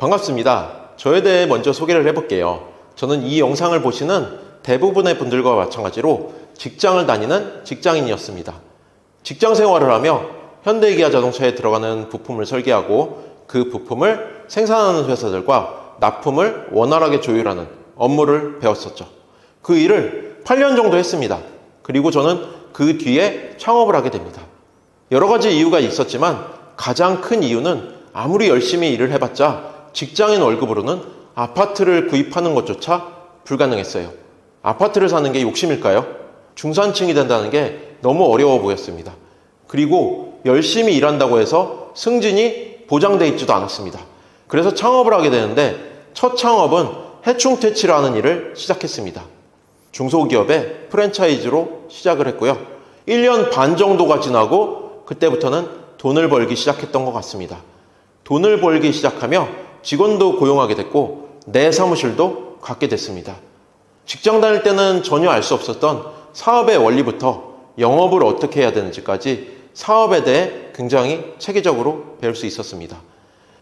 반갑습니다. 저에 대해 먼저 소개를 해볼게요. 저는 이 영상을 보시는 대부분의 분들과 마찬가지로 직장을 다니는 직장인이었습니다. 직장 생활을 하며 현대기아 자동차에 들어가는 부품을 설계하고 그 부품을 생산하는 회사들과 납품을 원활하게 조율하는 업무를 배웠었죠. 그 일을 8년 정도 했습니다. 그리고 저는 그 뒤에 창업을 하게 됩니다. 여러 가지 이유가 있었지만 가장 큰 이유는 아무리 열심히 일을 해봤자 직장인 월급으로는 아파트를 구입하는 것조차 불가능했어요. 아파트를 사는 게 욕심일까요? 중산층이 된다는 게 너무 어려워 보였습니다. 그리고 열심히 일한다고 해서 승진이 보장돼 있지도 않았습니다. 그래서 창업을 하게 되는데 첫 창업은 해충퇴치라는 일을 시작했습니다. 중소기업의 프랜차이즈로 시작을 했고요. 1년 반 정도가 지나고 그때부터는 돈을 벌기 시작했던 것 같습니다. 돈을 벌기 시작하며 직원도 고용하게 됐고 내 사무실도 갖게 됐습니다. 직장 다닐 때는 전혀 알 수 없었던 사업의 원리부터 영업을 어떻게 해야 되는지까지 사업에 대해 굉장히 체계적으로 배울 수 있었습니다.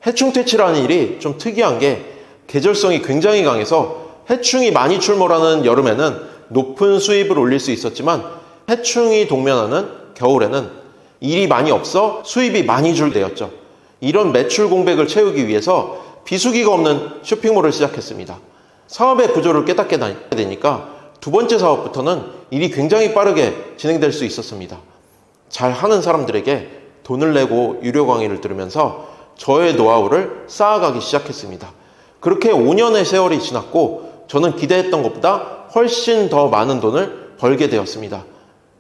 해충퇴치라는 일이 좀 특이한 게 계절성이 굉장히 강해서 해충이 많이 출몰하는 여름에는 높은 수입을 올릴 수 있었지만 해충이 동면하는 겨울에는 일이 많이 없어 수입이 많이 줄되었죠. 이런 매출 공백을 채우기 위해서 비수기가 없는 쇼핑몰을 시작했습니다. 사업의 구조를 깨닫게 되니까 두 번째 사업부터는 일이 굉장히 빠르게 진행될 수 있었습니다. 잘 하는 사람들에게 돈을 내고 유료 강의를 들으면서 저의 노하우를 쌓아가기 시작했습니다. 그렇게 5년의 세월이 지났고 저는 기대했던 것보다 훨씬 더 많은 돈을 벌게 되었습니다.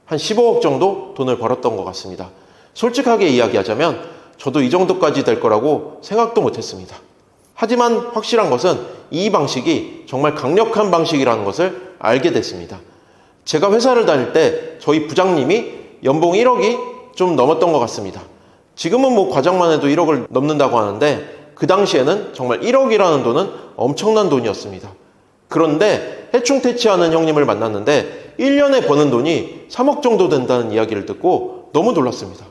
한 15억 정도 돈을 벌었던 것 같습니다. 솔직하게 이야기하자면 저도 이 정도까지 될 거라고 생각도 못했습니다. 하지만 확실한 것은 이 방식이 정말 강력한 방식이라는 것을 알게 됐습니다. 제가 회사를 다닐 때 저희 부장님이 연봉 1억이 좀 넘었던 것 같습니다. 지금은 뭐 과장만 해도 1억을 넘는다고 하는데 그 당시에는 정말 1억이라는 돈은 엄청난 돈이었습니다. 그런데 해충퇴치하는 형님을 만났는데 1년에 버는 돈이 3억 정도 된다는 이야기를 듣고 너무 놀랐습니다.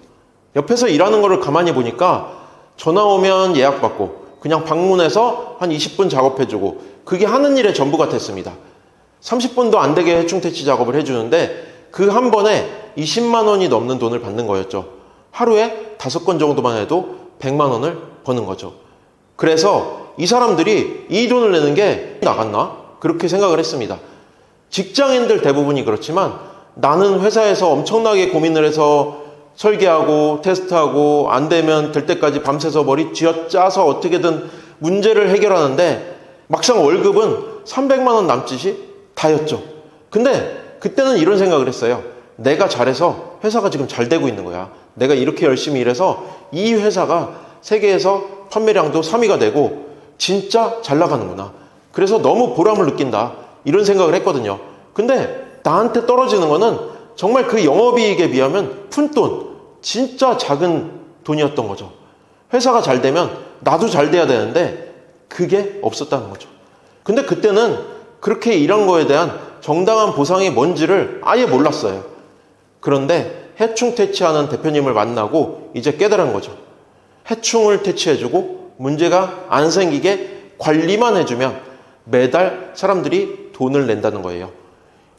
옆에서 일하는 거를 가만히 보니까 전화 오면 예약받고 그냥 방문해서 한 20분 작업해주고 그게 하는 일의 전부 같았습니다. 30분도 안 되게 해충퇴치 작업을 해주는데 그 한 번에 20만 원이 넘는 돈을 받는 거였죠. 하루에 5건 정도만 해도 100만 원을 버는 거죠. 그래서 이 사람들이 이 돈을 내는 게 나갔나? 그렇게 생각을 했습니다. 직장인들 대부분이 그렇지만 나는 회사에서 엄청나게 고민을 해서 설계하고 테스트하고 안 되면 될 때까지 밤새서 머리 쥐어짜서 어떻게든 문제를 해결하는데 막상 월급은 300만 원 남짓이 다였죠. 근데 그때는 이런 생각을 했어요. 내가 잘해서 회사가 지금 잘 되고 있는 거야. 내가 이렇게 열심히 일해서 이 회사가 세계에서 판매량도 3위가 되고 진짜 잘 나가는구나. 그래서 너무 보람을 느낀다. 이런 생각을 했거든요. 근데 나한테 떨어지는 거는 정말 그 영업이익에 비하면 푼돈, 진짜 작은 돈이었던 거죠. 회사가 잘 되면 나도 잘 돼야 되는데 그게 없었다는 거죠. 근데 그때는 그렇게 일한 거에 대한 정당한 보상이 뭔지를 아예 몰랐어요. 그런데 해충 퇴치하는 대표님을 만나고 이제 깨달은 거죠. 해충을 퇴치해주고 문제가 안 생기게 관리만 해주면 매달 사람들이 돈을 낸다는 거예요.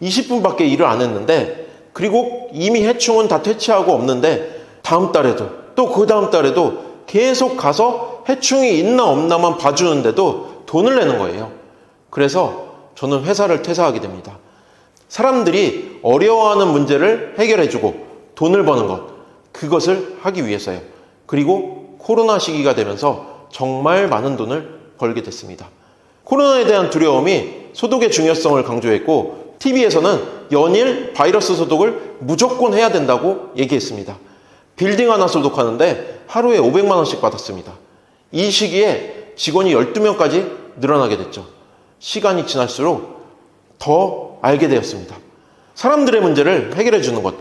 20분밖에 일을 안 했는데 그리고 이미 해충은 다 퇴치하고 없는데 다음 달에도 또 그 다음 달에도 계속 가서 해충이 있나 없나만 봐주는데도 돈을 내는 거예요. 그래서 저는 회사를 퇴사하게 됩니다. 사람들이 어려워하는 문제를 해결해주고 돈을 버는 것, 그것을 하기 위해서요. 그리고 코로나 시기가 되면서 정말 많은 돈을 벌게 됐습니다. 코로나에 대한 두려움이 소독의 중요성을 강조했고 TV에서는 연일 바이러스 소독을 무조건 해야 된다고 얘기했습니다. 빌딩 하나 소독하는데 하루에 500만 원씩 받았습니다. 이 시기에 직원이 12명까지 늘어나게 됐죠. 시간이 지날수록 더 알게 되었습니다. 사람들의 문제를 해결해 주는 것,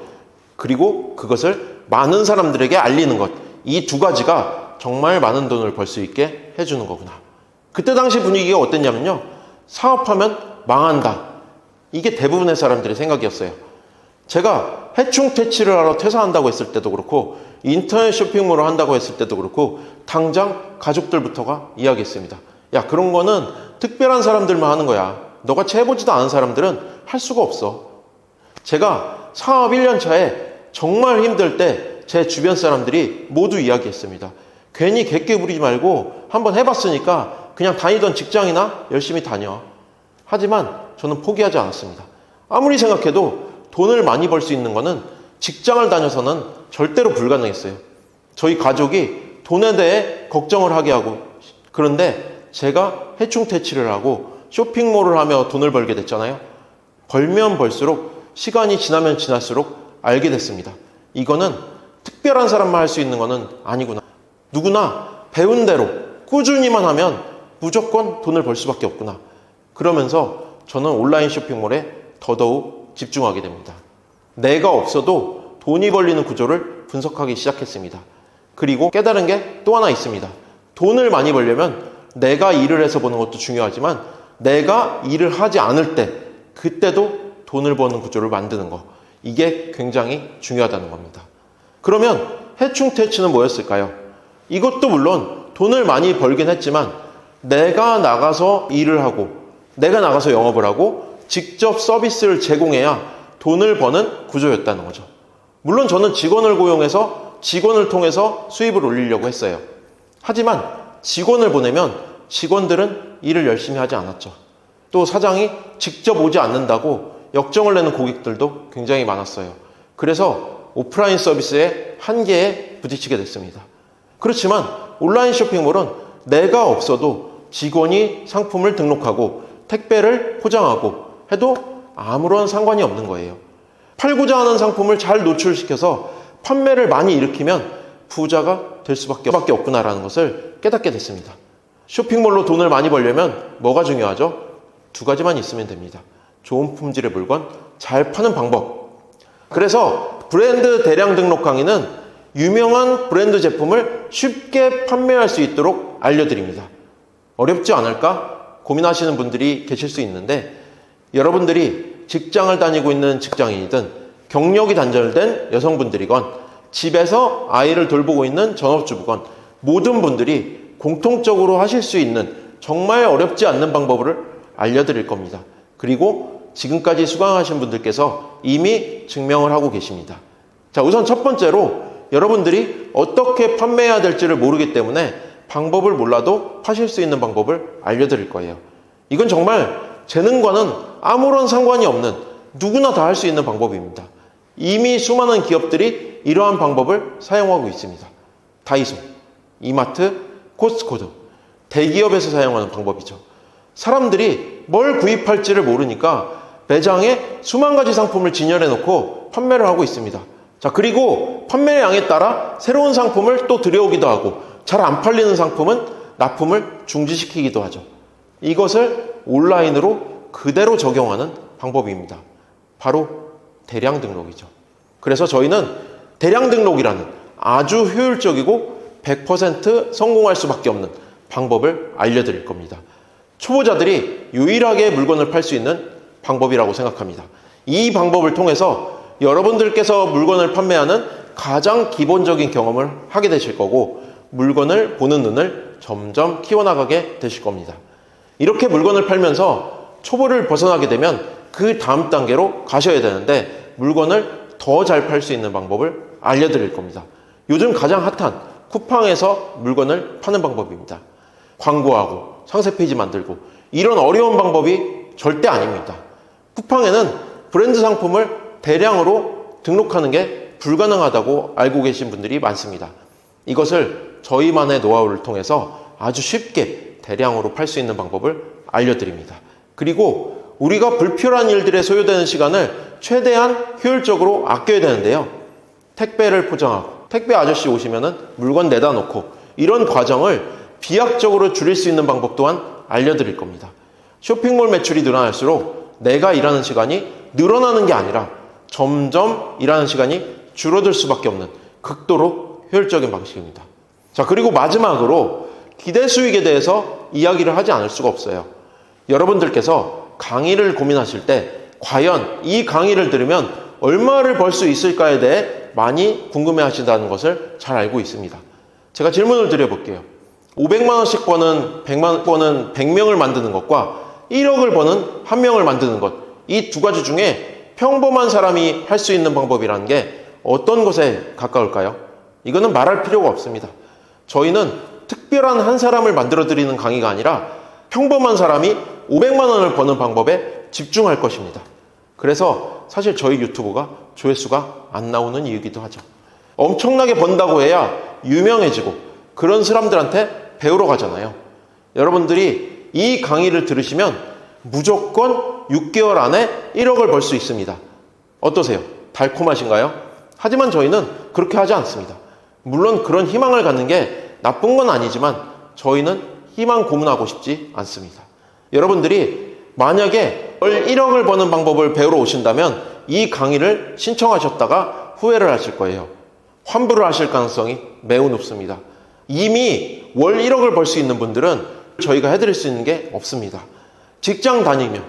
그리고 그것을 많은 사람들에게 알리는 것, 이 두 가지가 정말 많은 돈을 벌 수 있게 해주는 거구나. 그때 당시 분위기가 어땠냐면요. 사업하면 망한다. 이게 대부분의 사람들의 생각이었어요. 제가 해충 퇴치를 하러 퇴사한다고 했을 때도 그렇고 인터넷 쇼핑몰을 한다고 했을 때도 그렇고 당장 가족들부터가 이야기했습니다. 야, 그런 거는 특별한 사람들만 하는 거야. 너같이 해보지도 않은 사람들은 할 수가 없어. 제가 사업 1년 차에 정말 힘들 때 제 주변 사람들이 모두 이야기했습니다. 괜히 객기 부리지 말고 한번 해봤으니까 그냥 다니던 직장이나 열심히 다녀. 하지만 저는 포기하지 않았습니다. 아무리 생각해도 돈을 많이 벌 수 있는 거는 직장을 다녀서는 절대로 불가능했어요. 저희 가족이 돈에 대해 걱정을 하게 하고, 그런데 제가 해충퇴치를 하고 쇼핑몰을 하며 돈을 벌게 됐잖아요. 벌면 벌수록, 시간이 지나면 지날수록 알게 됐습니다. 이거는 특별한 사람만 할 수 있는 거는 아니구나. 누구나 배운 대로 꾸준히만 하면 무조건 돈을 벌 수밖에 없구나. 그러면서 저는 온라인 쇼핑몰에 더더욱 집중하게 됩니다. 내가 없어도 돈이 벌리는 구조를 분석하기 시작했습니다. 그리고 깨달은 게 또 하나 있습니다. 돈을 많이 벌려면 내가 일을 해서 버는 것도 중요하지만 내가 일을 하지 않을 때, 그때도 돈을 버는 구조를 만드는 거, 이게 굉장히 중요하다는 겁니다. 그러면 해충퇴치는 뭐였을까요? 이것도 물론 돈을 많이 벌긴 했지만 내가 나가서 일을 하고 내가 나가서 영업을 하고 직접 서비스를 제공해야 돈을 버는 구조였다는 거죠. 물론 저는 직원을 고용해서 직원을 통해서 수입을 올리려고 했어요. 하지만 직원을 보내면 직원들은 일을 열심히 하지 않았죠. 또 사장이 직접 오지 않는다고 역정을 내는 고객들도 굉장히 많았어요. 그래서 오프라인 서비스의 한계에 부딪히게 됐습니다. 그렇지만 온라인 쇼핑몰은 내가 없어도 직원이 상품을 등록하고 택배를 포장하고 해도 아무런 상관이 없는 거예요. 팔고자 하는 상품을 잘 노출시켜서 판매를 많이 일으키면 부자가 될 수밖에 없구나라는 것을 깨닫게 됐습니다. 쇼핑몰로 돈을 많이 벌려면 뭐가 중요하죠? 두 가지만 있으면 됩니다. 좋은 품질의 물건, 잘 파는 방법. 그래서 브랜드 대량 등록 강의는 유명한 브랜드 제품을 쉽게 판매할 수 있도록 알려드립니다. 어렵지 않을까 고민하시는 분들이 계실 수 있는데, 여러분들이 직장을 다니고 있는 직장인이든 경력이 단절된 여성분들이건 집에서 아이를 돌보고 있는 전업주부건 모든 분들이 공통적으로 하실 수 있는 정말 어렵지 않는 방법을 알려드릴 겁니다. 그리고 지금까지 수강하신 분들께서 이미 증명을 하고 계십니다. 자, 우선 첫 번째로 여러분들이 어떻게 판매해야 될지를 모르기 때문에 방법을 몰라도 파실 수 있는 방법을 알려드릴 거예요. 이건 정말 재능과는 아무런 상관이 없는 누구나 다 할 수 있는 방법입니다. 이미 수많은 기업들이 이러한 방법을 사용하고 있습니다. 다이소, 이마트, 코스트코도 대기업에서 사용하는 방법이죠. 사람들이 뭘 구입할지를 모르니까 매장에 수만 가지 상품을 진열해 놓고 판매를 하고 있습니다. 자, 그리고 판매량에 따라 새로운 상품을 또 들여오기도 하고 잘 안 팔리는 상품은 납품을 중지시키기도 하죠. 이것을 온라인으로 그대로 적용하는 방법입니다. 바로 대량 등록이죠. 그래서 저희는 대량 등록이라는 아주 효율적이고 100% 성공할 수밖에 없는 방법을 알려드릴 겁니다. 초보자들이 유일하게 물건을 팔 수 있는 방법이라고 생각합니다. 이 방법을 통해서 여러분들께서 물건을 판매하는 가장 기본적인 경험을 하게 되실 거고, 물건을 보는 눈을 점점 키워나가게 되실 겁니다. 이렇게 물건을 팔면서 초보를 벗어나게 되면 그 다음 단계로 가셔야 되는데, 물건을 더 잘 팔 수 있는 방법을 알려드릴 겁니다. 요즘 가장 핫한 쿠팡에서 물건을 파는 방법입니다. 광고하고 상세 페이지 만들고 이런 어려운 방법이 절대 아닙니다. 쿠팡에는 브랜드 상품을 대량으로 등록하는 게 불가능하다고 알고 계신 분들이 많습니다. 이것을 저희만의 노하우를 통해서 아주 쉽게 대량으로 팔 수 있는 방법을 알려드립니다. 그리고 우리가 불필요한 일들에 소요되는 시간을 최대한 효율적으로 아껴야 되는데요. 택배를 포장하고 택배 아저씨 오시면은 물건 내다 놓고 이런 과정을 비약적으로 줄일 수 있는 방법 또한 알려드릴 겁니다. 쇼핑몰 매출이 늘어날수록 내가 일하는 시간이 늘어나는 게 아니라 점점 일하는 시간이 줄어들 수밖에 없는 극도로 효율적인 방식입니다. 자, 그리고 마지막으로 기대 수익에 대해서 이야기를 하지 않을 수가 없어요. 여러분들께서 강의를 고민하실 때 과연 이 강의를 들으면 얼마를 벌 수 있을까에 대해 많이 궁금해 하신다는 것을 잘 알고 있습니다. 제가 질문을 드려볼게요. 500만 원씩 버는 100명을 만드는 것과 1억을 버는 1명을 만드는 것, 이 두 가지 중에 평범한 사람이 할 수 있는 방법이라는 게 어떤 것에 가까울까요? 이거는 말할 필요가 없습니다. 저희는 특별한 한 사람을 만들어 드리는 강의가 아니라 평범한 사람이 500만 원을 버는 방법에 집중할 것입니다. 그래서 사실 저희 유튜브가 조회수가 안 나오는 이유이기도 하죠. 엄청나게 번다고 해야 유명해지고 그런 사람들한테 배우러 가잖아요. 여러분들이 이 강의를 들으시면 무조건 6개월 안에 1억을 벌 수 있습니다. 어떠세요? 달콤하신가요? 하지만 저희는 그렇게 하지 않습니다. 물론 그런 희망을 갖는 게 나쁜 건 아니지만 저희는 희망 고문하고 싶지 않습니다. 여러분들이 만약에 월 1억을 버는 방법을 배우러 오신다면 이 강의를 신청하셨다가 후회를 하실 거예요. 환불을 하실 가능성이 매우 높습니다. 이미 월 1억을 벌 수 있는 분들은 저희가 해드릴 수 있는 게 없습니다. 직장 다니며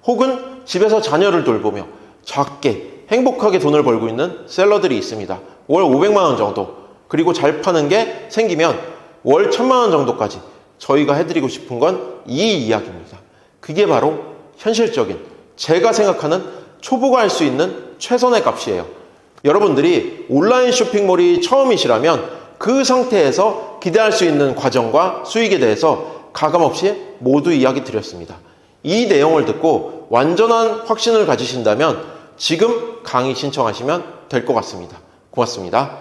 혹은 집에서 자녀를 돌보며 작게 행복하게 돈을 벌고 있는 셀러들이 있습니다. 월 500만 원 정도, 그리고 잘 파는 게 생기면 월 1000만 원 정도까지 저희가 해드리고 싶은 건 이 이야기입니다. 그게 바로 현실적인, 제가 생각하는 초보가 할 수 있는 최선의 값이에요. 여러분들이 온라인 쇼핑몰이 처음이시라면 그 상태에서 기대할 수 있는 과정과 수익에 대해서 가감없이 모두 이야기 드렸습니다. 이 내용을 듣고 완전한 확신을 가지신다면 지금 강의 신청하시면 될 것 같습니다. 고맙습니다.